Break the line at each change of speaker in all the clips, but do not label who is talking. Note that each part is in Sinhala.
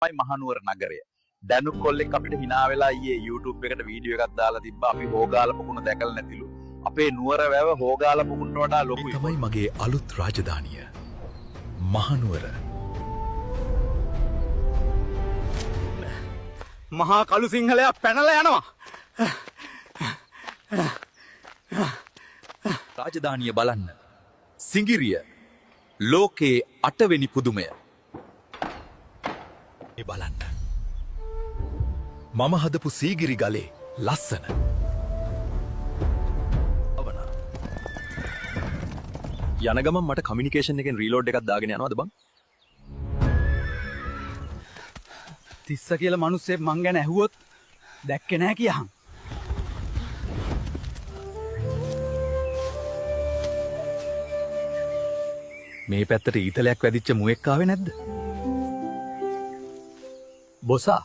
මහනුවර නගරය. දැනුක් කොල්ලෙක් අපිට hina වෙලා ඊයේ YouTube එකට වීඩියෝ එකක් දාලා තිබ්බා අපි හෝගාල පුකුණ දැකලා නැතිලු. අපේ නුවර වැව හෝගාල පුකුණට වඩා ලොකුයි.
තමයි මගේ අලුත් රාජධානිය. මහනුවර.
මහා කළු සිංහලයා පැනලා යනවා.
රාජධානිය බලන්න. සිඟිරිය. ලෝකේ 8 වෙනි පුදුමය. මේ බලන්න. මම හදපු සීගිරි ගලේ ලස්සන. යන ගමන් මට කමියුනිකේෂන් එකෙන් රීලෝඩ් එකක් දාගෙන යනවද බං?
තිස්ස කියලා මිනිස්සෙක් මං ගැන ඇහුවොත් දැක්කේ නැහැ කියහන්.
මේ පැත්තට ඊතලයක් වැදිච්ච මුවෙක් ආවේ නැද්ද? බොසා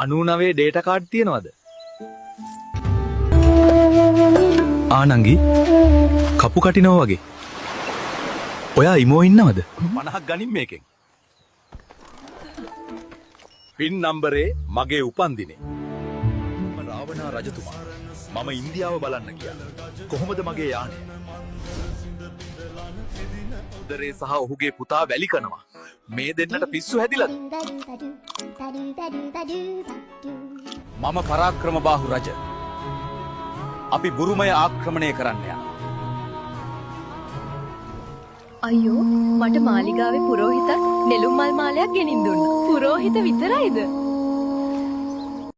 99 ඩේටා කාඩ් තියෙනවද? ආනංගි කපු කටිනව වගේ. ඔයා ඉමෝ ඉන්නවද? 50ක් ගනින් මේකෙන්. පින් නම්බරේ මගේ උපන්දිනේ. රාවණා රජතුමා මම ඉන්දියාව බලන්න ගියා. කොහොමද මගේ යානය? උදරේ සහ ඔහුගේ පුතා වැලි කනවා. මේ දෙන්නට පිස්සු හැදිලාද? මම පරාක්‍රම බාහු රජ. අපි බුරුමය ආක්‍රමණය කරන්න යනවා.
අයියෝ මට මාලිගාවේ පුරෝහිතක් නෙළුම් මල් මාලයක් ගෙනින් දුන්නා. පුරෝහිත විතරයිද?